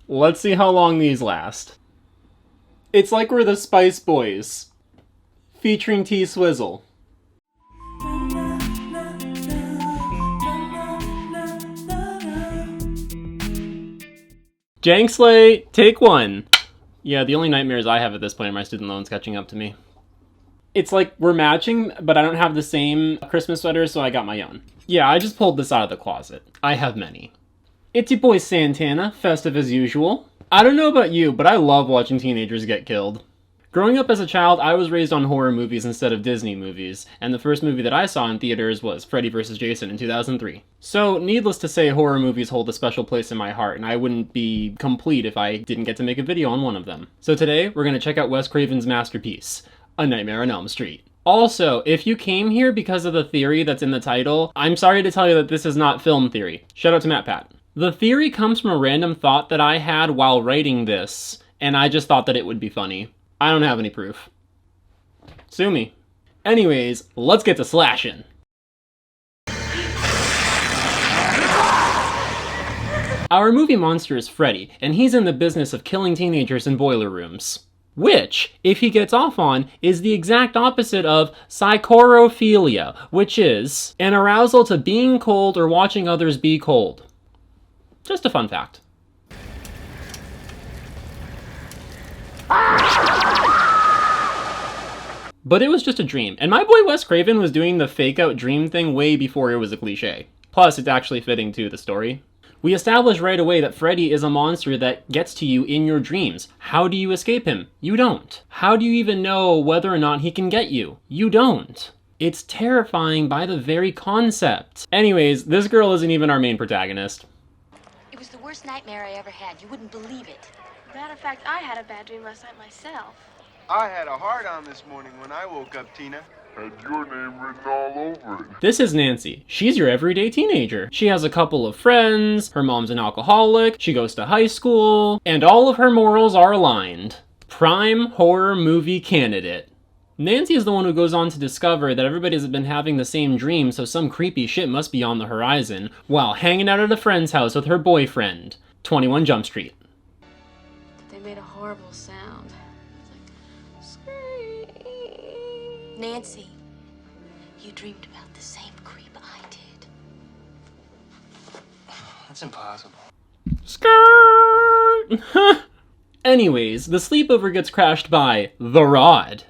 Let's see how long these last. It's like we're the Spice Boys, featuring T-Swizzle. Jank Slate, take one. Yeah, the only nightmares I have at this point are my student loans catching up to me. It's like we're matching, but I don't have the same Christmas sweater, so I got my own. Yeah, I just pulled this out of the closet. I have many. It's your boy Santana, festive as usual. I don't know about you, but I love watching teenagers get killed. Growing up as a child, I was raised on horror movies instead of Disney movies, and the first movie that I saw in theaters was Freddy vs. Jason in 2003. So, needless to say, horror movies hold a special place in my heart, and I wouldn't be complete if I didn't get to make a video on one of them. So today, we're going to check out Wes Craven's masterpiece, A Nightmare on Elm Street. Also, if you came here because of the theory that's in the title, I'm sorry to tell you that this is not film theory. Shout out to Matt Pat. The theory comes from a random thought that I had while writing this, and I just thought that it would be funny. I don't have any proof. Sue me. Anyways, let's get to slashing. Our movie monster is Freddy, and he's in the business of killing teenagers in boiler rooms. Which, if he gets off on, is the exact opposite of psychorophilia, which is an arousal to being cold or watching others be cold. Just a fun fact. But it was just a dream, and my boy Wes Craven was doing the fake-out dream thing way before it was a cliche. Plus, it's actually fitting to the story. We establish right away that Freddy is a monster that gets to you in your dreams. How do you escape him? You don't. How do you even know whether or not he can get you? You don't. It's terrifying by the very concept. Anyways, this girl isn't even our main protagonist. It was the worst nightmare I ever had. You wouldn't believe it. Matter of fact, I had a bad dream last night myself. I had a hard-on this morning when I woke up, Tina. Had your name written all over it. This is Nancy. She's your everyday teenager. She has a couple of friends, her mom's an alcoholic, she goes to high school, and all of her morals are aligned. Prime horror movie candidate. Nancy is the one who goes on to discover that everybody's been having the same dream, so some creepy shit must be on the horizon, while hanging out at a friend's house with her boyfriend, 21 Jump Street. They made a horrible sound. It's like, scream. Nancy, you dreamed about the same creep I did. That's impossible. Skirt! Anyways, the sleepover gets crashed by The Rod.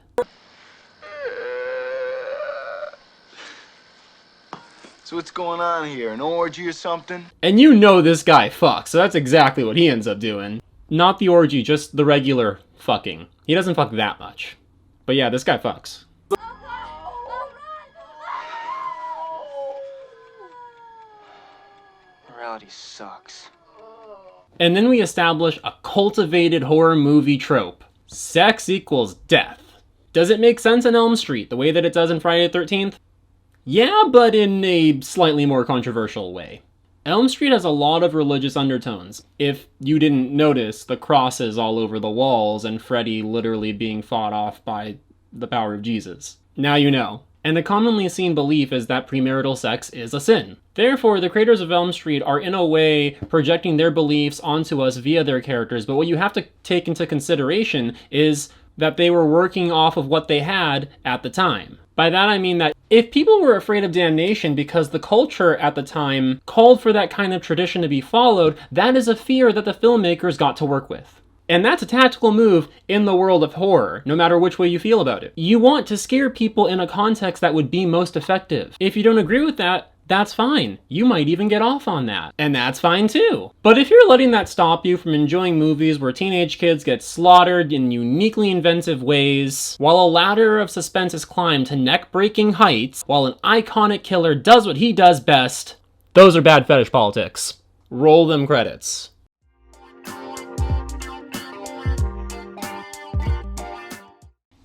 So what's going on here? An orgy or something? And you know this guy fucks, so that's exactly what he ends up doing. Not the orgy, just the regular fucking. He doesn't fuck that much. But yeah, this guy fucks. Morality sucks. And then we establish a cultivated horror movie trope. Sex equals death. Does it make sense in Elm Street, the way that it does in Friday the 13th? Yeah, but in a slightly more controversial way. Elm Street has a lot of religious undertones. If you didn't notice, the crosses all over the walls and Freddy literally being fought off by the power of Jesus. Now you know. And the commonly seen belief is that premarital sex is a sin. Therefore, the creators of Elm Street are in a way projecting their beliefs onto us via their characters, but what you have to take into consideration is that they were working off of what they had at the time. By that I mean that if people were afraid of damnation because the culture at the time called for that kind of tradition to be followed, that is a fear that the filmmakers got to work with. And that's a tactical move in the world of horror, no matter which way you feel about it. You want to scare people in a context that would be most effective. If you don't agree with that, that's fine. You might even get off on that. And that's fine too. But if you're letting that stop you from enjoying movies where teenage kids get slaughtered in uniquely inventive ways, while a ladder of suspense is climbed to neck-breaking heights, while an iconic killer does what he does best, those are bad fetish politics. Roll them credits.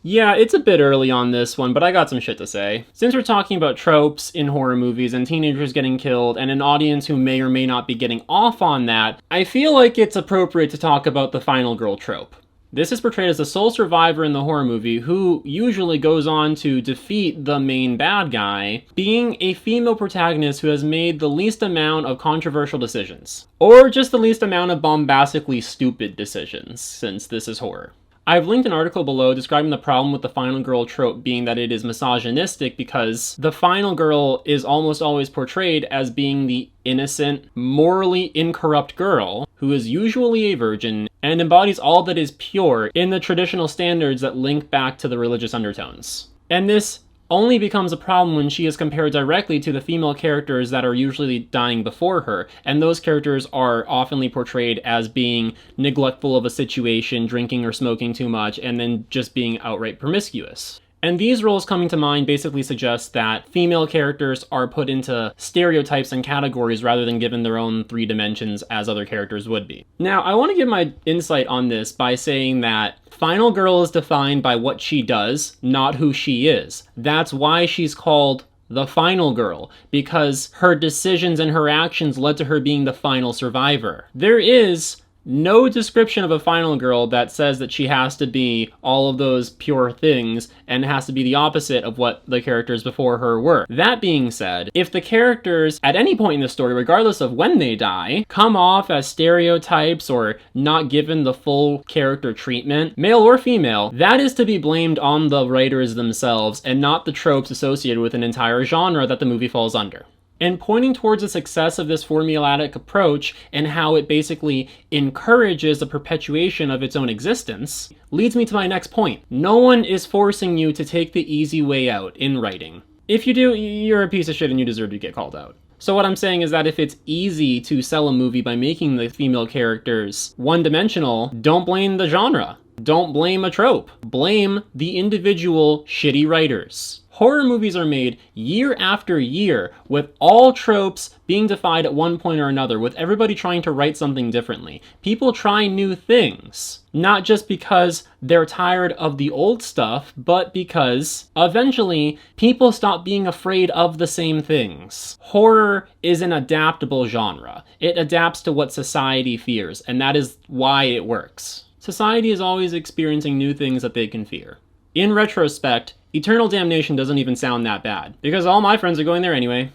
Yeah, it's a bit early on this one, but I got some shit to say. Since we're talking about tropes in horror movies and teenagers getting killed and an audience who may or may not be getting off on that, I feel like it's appropriate to talk about the final girl trope. This is portrayed as the sole survivor in the horror movie who usually goes on to defeat the main bad guy, being a female protagonist who has made the least amount of controversial decisions. Or just the least amount of bombastically stupid decisions, since this is horror. I've linked an article below describing the problem with the final girl trope being that it is misogynistic because the final girl is almost always portrayed as being the innocent, morally incorrupt girl who is usually a virgin and embodies all that is pure in the traditional standards that link back to the religious undertones. And this only becomes a problem when she is compared directly to the female characters that are usually dying before her, and those characters are oftenly portrayed as being neglectful of a situation, drinking or smoking too much, and then just being outright promiscuous. And these roles coming to mind basically suggest that female characters are put into stereotypes and categories rather than given their own 3 dimensions as other characters would be. Now, I want to give my insight on this by saying that Final Girl is defined by what she does, not who she is. That's why she's called the Final Girl, because her decisions and her actions led to her being the final survivor. There is no description of a final girl that says that she has to be all of those pure things and has to be the opposite of what the characters before her were. That being said, if the characters at any point in the story, regardless of when they die, come off as stereotypes or not given the full character treatment, male or female, that is to be blamed on the writers themselves and not the tropes associated with an entire genre that the movie falls under. And pointing towards the success of this formulaic approach and how it basically encourages the perpetuation of its own existence leads me to my next point. No one is forcing you to take the easy way out in writing. If you do, you're a piece of shit and you deserve to get called out. So what I'm saying is that if it's easy to sell a movie by making the female characters one-dimensional, don't blame the genre. Don't blame a trope. Blame the individual shitty writers. Horror movies are made year after year with all tropes being defied at one point or another, with everybody trying to write something differently. People try new things, not just because they're tired of the old stuff, but because eventually people stop being afraid of the same things. Horror is an adaptable genre. It adapts to what society fears, and that is why it works. Society is always experiencing new things that they can fear. In retrospect, Eternal Damnation doesn't even sound that bad, because all my friends are going there anyway.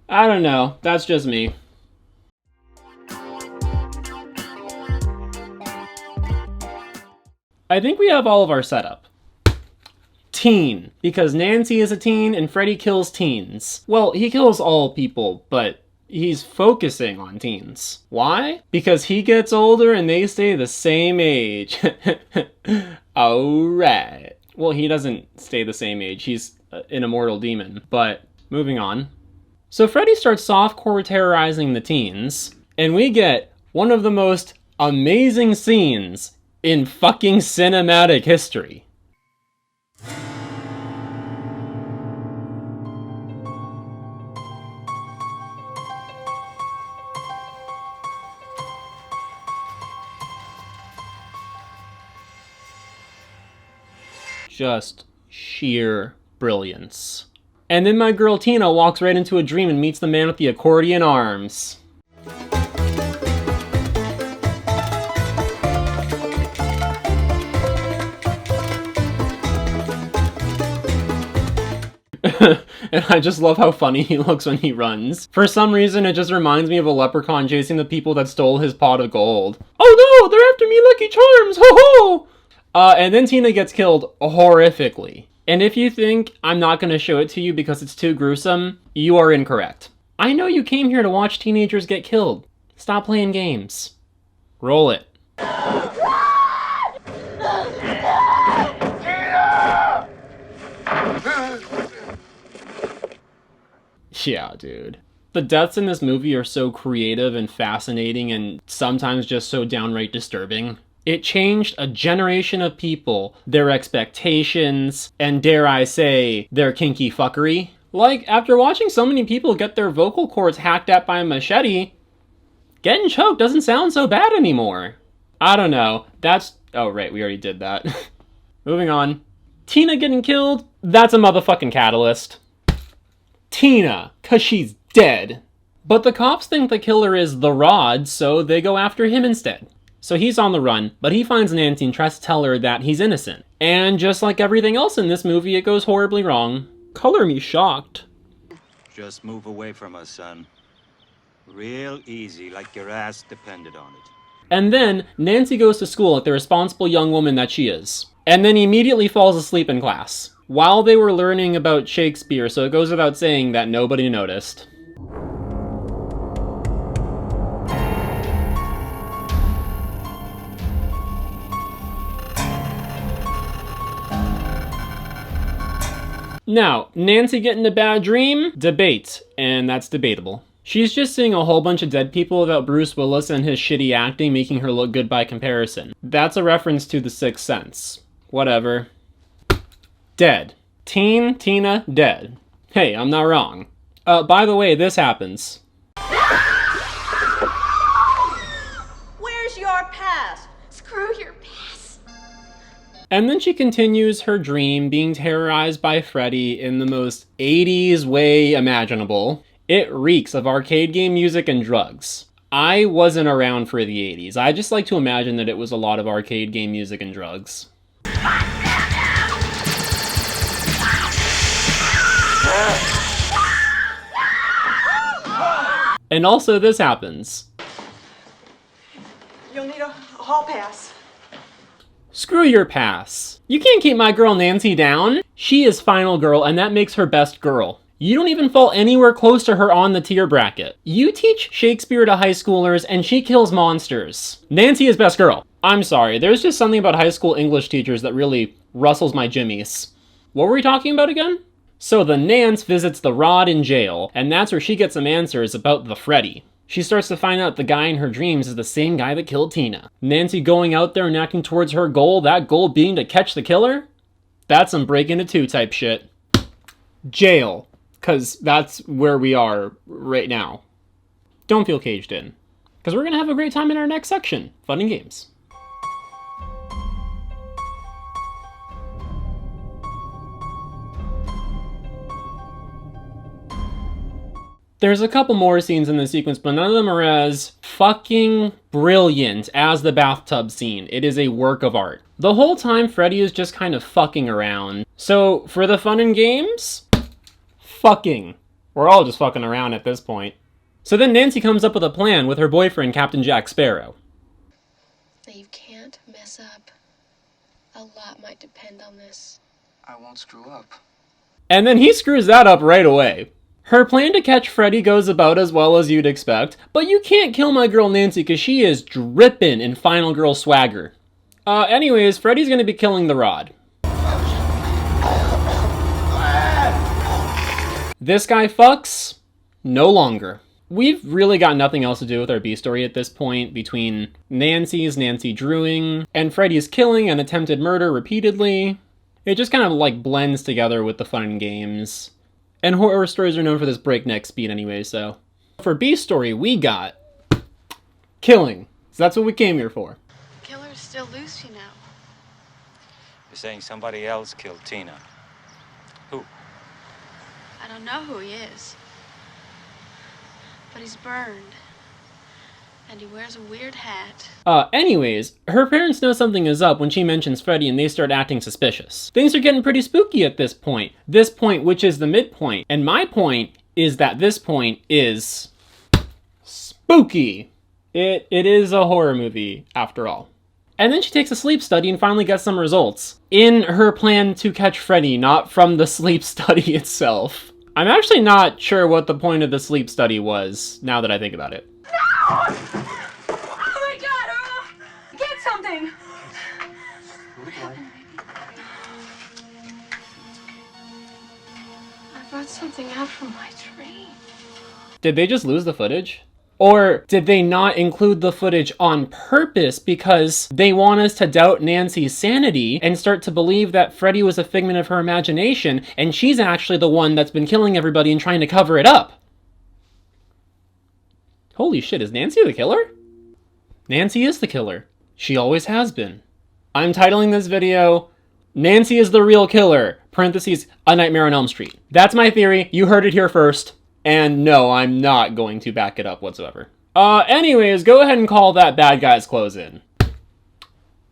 I don't know, that's just me. I think we have all of our setup. Teen, because Nancy is a teen and Freddy kills teens. Well, he kills all people, but he's focusing on teens. Why? Because he gets older and they stay the same age. Alright. Well, he doesn't stay the same age. He's an immortal demon. But moving on. So Freddy starts softcore terrorizing the teens, and we get one of the most amazing scenes in fucking cinematic history. Just sheer brilliance. And then my girl Tina walks right into a dream and meets the man with the accordion arms. And I just love how funny he looks when he runs. For some reason, it just reminds me of a leprechaun chasing the people that stole his pot of gold. Oh no, they're after me, Lucky Charms, ho ho! And then Tina gets killed horrifically. And if you think I'm not going to show it to you because it's too gruesome, you are incorrect. I know you came here to watch teenagers get killed. Stop playing games. Roll it. Yeah, dude. The deaths in this movie are so creative and fascinating and sometimes just so downright disturbing. It changed a generation of people, their expectations, and dare I say, their kinky fuckery. Like, after watching so many people get their vocal cords hacked at by a machete, getting choked doesn't sound so bad anymore. I don't know, oh right, we already did that. Moving on. Tina getting killed? That's a motherfucking catalyst. Tina, 'cause she's dead. But the cops think the killer is the Rod, so they go after him instead. So he's on the run, but he finds Nancy and tries to tell her that he's innocent. And just like everything else in this movie, it goes horribly wrong. Color me shocked. Just move away from us, son. Real easy, like your ass depended on it. And then Nancy goes to school like the responsible young woman that she is. And then immediately falls asleep in class while they were learning about Shakespeare, so it goes without saying that nobody noticed. Now, Nancy getting a bad dream? Debate, and that's debatable. She's just seeing a whole bunch of dead people without Bruce Willis and his shitty acting making her look good by comparison. That's a reference to The Sixth Sense. Whatever. Dead. Tina, dead. Hey, I'm not wrong. By the way, this happens. Where's your pass? Screw your pass. And then she continues her dream being terrorized by Freddy in the most 80s way imaginable. It reeks of arcade game music and drugs. I wasn't around for the 80s. I just like to imagine that it was a lot of arcade game music and drugs. And also this happens. You'll need a hall pass. Screw your pass. You can't keep my girl Nancy down. She is final girl, and that makes her best girl. You don't even fall anywhere close to her on the tier bracket. You teach Shakespeare to high schoolers, and she kills monsters. Nancy is best girl. I'm sorry, there's just something about high school English teachers that really rustles my jimmies. What were we talking about again? So the Nance visits the Rod in jail, and that's where she gets some answers about the Freddy. She starts to find out the guy in her dreams is the same guy that killed Tina. Nancy going out there and acting towards her goal, that goal being to catch the killer? That's some break into two type shit. Jail. Because that's where we are right now. Don't feel caged in. Because we're going to have a great time in our next section. Fun and games. There's a couple more scenes in the sequence, but none of them are as fucking brilliant as the bathtub scene. It is a work of art. The whole time, Freddy is just kind of fucking around. So, for the fun and games, fucking. We're all just fucking around at this point. So then Nancy comes up with a plan with her boyfriend, Captain Jack Sparrow. Now you can't mess up. A lot might depend on this. I won't screw up. And then he screws that up right away. Her plan to catch Freddy goes about as well as you'd expect, but you can't kill my girl Nancy because she is dripping in final girl swagger. Anyways, Freddy's gonna be killing the Rod. This guy fucks? No longer. We've really got nothing else to do with our B story at this point between Nancy drewing and Freddy's killing and attempted murder repeatedly. It just kind of like blends together with the fun and games. And horror stories are known for this breakneck speed anyway, so. For B story, we got killing. So that's what we came here for. Killer's still loose, you know. You're saying somebody else killed Tina. Who? I don't know who he is. But he's burned. And he wears a weird hat. Anyways, her parents know something is up when she mentions Freddy and they start acting suspicious. Things are getting pretty spooky at this point. This point, which is the midpoint. And my point is that this point is spooky. It is a horror movie, after all. And then she takes a sleep study and finally gets some results. In her plan to catch Freddy, not from the sleep study itself. I'm actually not sure what the point of the sleep study was, now that I think about it. Oh my God! Get something! I brought something out from my dream. Did they just lose the footage? Or did they not include the footage on purpose because they want us to doubt Nancy's sanity and start to believe that Freddy was a figment of her imagination and she's actually the one that's been killing everybody and trying to cover it up? Holy shit, is Nancy the killer? Nancy is the killer. She always has been. I'm titling this video, Nancy is the real killer, parentheses, A Nightmare on Elm Street. That's my theory, you heard it here first. And no, I'm not going to back it up whatsoever. Anyways, go ahead and call that bad guy's close in.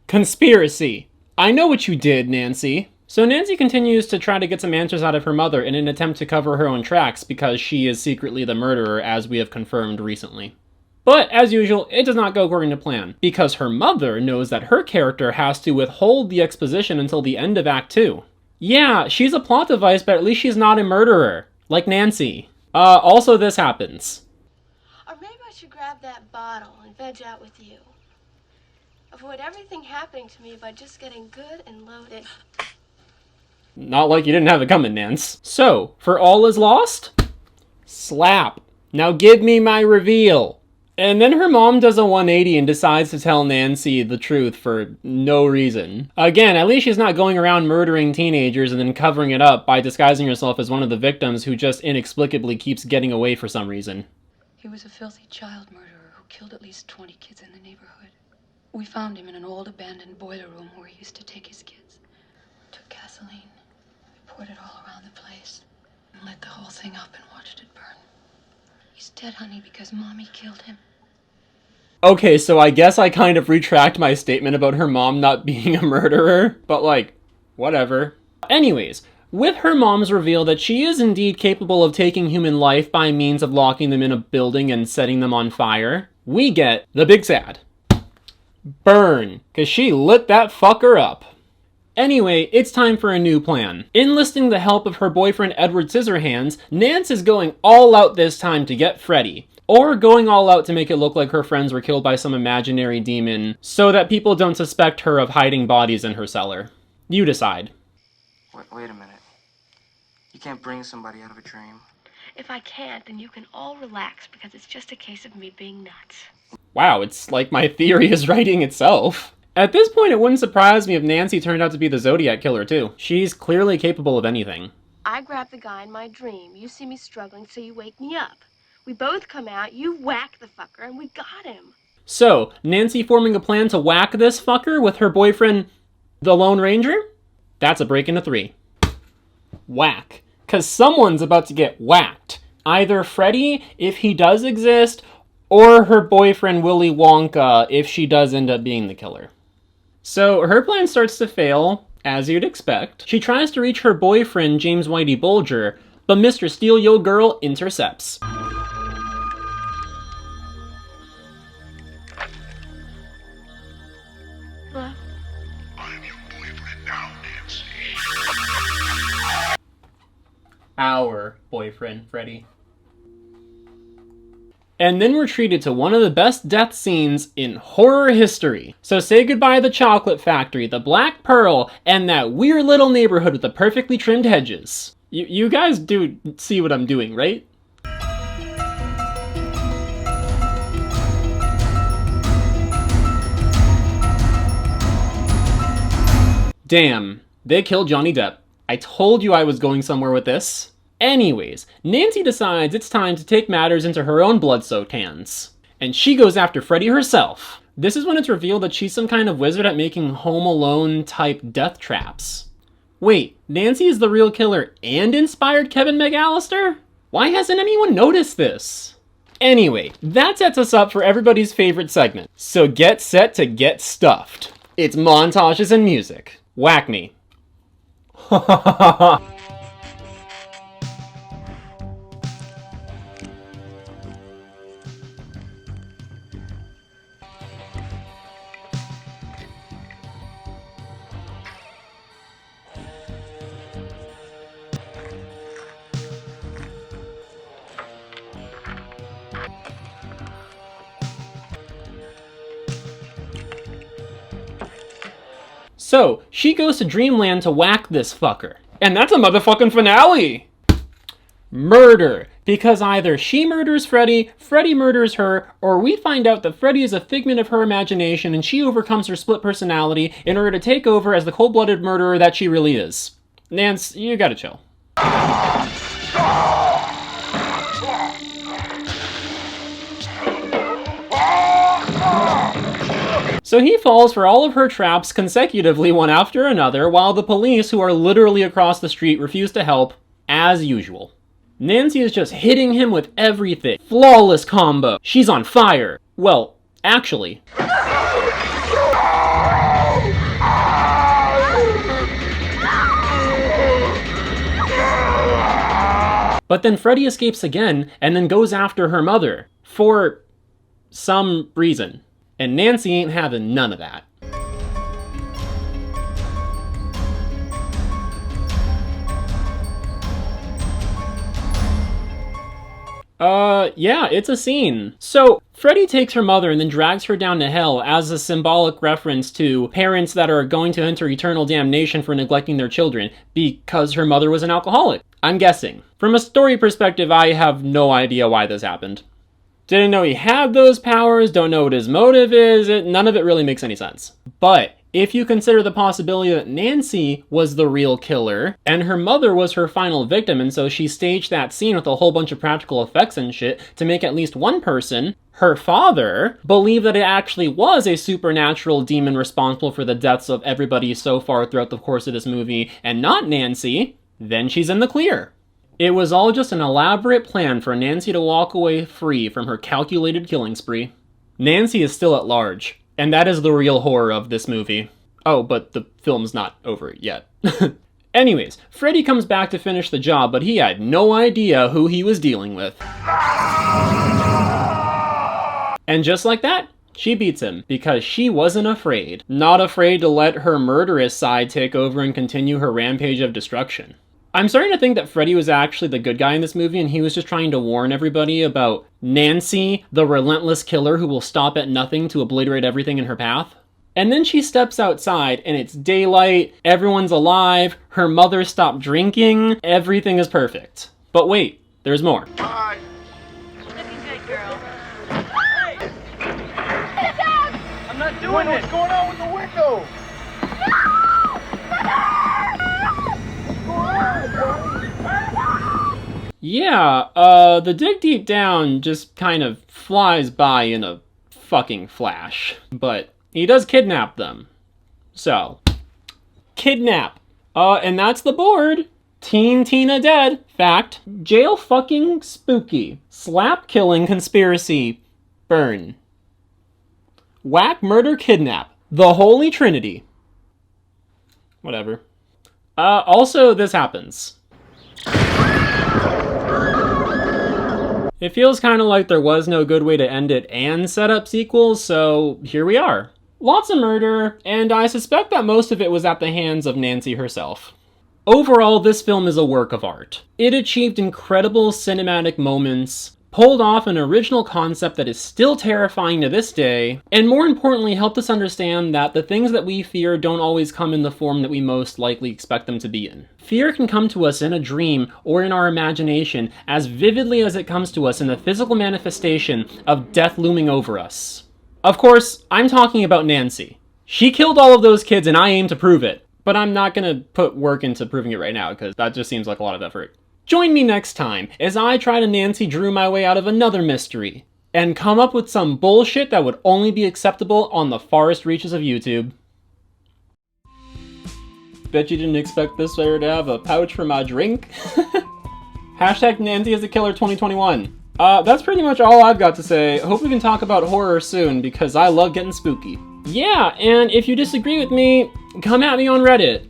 Conspiracy. I know what you did, Nancy. So Nancy continues to try to get some answers out of her mother in an attempt to cover her own tracks because she is secretly the murderer, as we have confirmed recently. But, as usual, it does not go according to plan, because her mother knows that her character has to withhold the exposition until the end of Act 2. Yeah, she's a plot device, but at least she's not a murderer, like Nancy. Also this happens. Or maybe I should grab that bottle and veg out with you. Avoid everything happening to me by just getting good and loaded. Not like you didn't have it coming, Nance. So, for all is lost? Slap. Now give me my reveal. And then her mom does a 180 and decides to tell Nancy the truth for no reason. Again, at least she's not going around murdering teenagers and then covering it up by disguising herself as one of the victims who just inexplicably keeps getting away for some reason. He was a filthy child murderer who killed at least 20 kids in the neighborhood. We found him in an old abandoned boiler room where he used to take his kids. Took gasoline, poured it all around the place, and lit the whole thing up and watched it burn. He's dead, honey, because Mommy killed him. Okay, so I guess I kind of retract my statement about her mom not being a murderer, but like, whatever. Anyways, with her mom's reveal that she is indeed capable of taking human life by means of locking them in a building and setting them on fire, we get the big sad. Burn, cause she lit that fucker up. Anyway, it's time for a new plan. Enlisting the help of her boyfriend Edward Scissorhands, Nance is going all out this time to get Freddy. Or going all out to make it look like her friends were killed by some imaginary demon, so that people don't suspect her of hiding bodies in her cellar. You decide. Wait a minute. You can't bring somebody out of a dream. If I can't, then you can all relax because it's just a case of me being nuts. Wow, it's like my theory is writing itself. At this point, it wouldn't surprise me if Nancy turned out to be the Zodiac Killer too. She's clearly capable of anything. I grab the guy in my dream. You see me struggling, so you wake me up. We both come out, you whack the fucker, and we got him. So, Nancy forming a plan to whack this fucker with her boyfriend, the Lone Ranger? That's a break into 3. Whack. Cause someone's about to get whacked. Either Freddy, if he does exist, or her boyfriend Willy Wonka, if she does end up being the killer. So, her plan starts to fail, as you'd expect. She tries to reach her boyfriend, James Whitey Bulger, but Mr. Steal Yo Girl intercepts. Hello? I'm your boyfriend now, Nancy. Our boyfriend, Freddy. And then we're treated to one of the best death scenes in horror history. So say goodbye to the chocolate factory, the Black Pearl, and that weird little neighborhood with the perfectly trimmed hedges. You guys do see what I'm doing, right? Damn, they killed Johnny Depp. I told you I was going somewhere with this. Anyways, Nancy decides it's time to take matters into her own blood-soaked hands. And she goes after Freddy herself. This is when it's revealed that she's some kind of wizard at making Home Alone-type death traps. Wait, Nancy is the real killer and inspired Kevin MacLeod? Why hasn't anyone noticed this? Anyway, that sets us up for everybody's favorite segment. So get set to get stuffed. It's montages and music. Whack me. Ha ha ha ha ha. So, she goes to Dreamland to whack this fucker. And that's a motherfucking finale! Murder. Because either she murders Freddy, Freddy murders her, or we find out that Freddy is a figment of her imagination and she overcomes her split personality in order to take over as the cold-blooded murderer that she really is. Nance, you gotta chill. So he falls for all of her traps consecutively one after another, while the police, who are literally across the street, refuse to help, as usual. Nancy is just hitting him with everything. Flawless combo. She's on fire. Well, actually. But then Freddy escapes again and then goes after her mother for some reason. And Nancy ain't having none of that. Yeah, it's a scene. So, Freddy takes her mother and then drags her down to hell as a symbolic reference to parents that are going to enter eternal damnation for neglecting their children because her mother was an alcoholic. I'm guessing. From a story perspective, I have no idea why this happened. Didn't know he had those powers, don't know what his motive is, none of it really makes any sense. But if you consider the possibility that Nancy was the real killer, and her mother was her final victim, and so she staged that scene with a whole bunch of practical effects and shit to make at least one person, her father, believe that it actually was a supernatural demon responsible for the deaths of everybody so far throughout the course of this movie, and not Nancy, then she's in the clear. It was all just an elaborate plan for Nancy to walk away free from her calculated killing spree. Nancy is still at large, and that is the real horror of this movie. Oh, but the film's not over yet. Anyways, Freddy comes back to finish the job, but he had no idea who he was dealing with. And just like that, she beats him, because she wasn't afraid. Not afraid to let her murderous side take over and continue her rampage of destruction. I'm starting to think that Freddy was actually the good guy in this movie, and he was just trying to warn everybody about Nancy, the relentless killer who will stop at nothing to obliterate everything in her path. And then she steps outside, and it's daylight, everyone's alive, her mother stopped drinking, everything is perfect. But wait, there's more. Bye. Looking good, girl. Hey! Sit down! I'm not doing it! What's going on with the window? Yeah, the dig deep down just kind of flies by in a fucking flash. But he does kidnap them. So, kidnap. And that's the board. Teen Tina dead. Fact. Jail fucking spooky. Slap killing conspiracy. Burn. Whack murder kidnap. The Holy Trinity. Whatever. Also, this happens. It feels kind of like there was no good way to end it and set up sequels, so here we are. Lots of murder, and I suspect that most of it was at the hands of Nancy herself. Overall, this film is a work of art. It achieved incredible cinematic moments, pulled off an original concept that is still terrifying to this day, and more importantly helped us understand that the things that we fear don't always come in the form that we most likely expect them to be in. Fear can come to us in a dream or in our imagination as vividly as it comes to us in the physical manifestation of death looming over us. Of course, I'm talking about Nancy. She killed all of those kids and I aim to prove it, but I'm not gonna put work into proving it right now because that just seems like a lot of effort. Join me next time as I try to Nancy Drew my way out of another mystery and come up with some bullshit that would only be acceptable on the farthest reaches of YouTube. Bet you didn't expect this player to have a pouch for my drink? Hashtag Nancy is the Killer 2021. That's pretty much all I've got to say. Hope we can talk about horror soon because I love getting spooky. Yeah, and if you disagree with me, come at me on Reddit.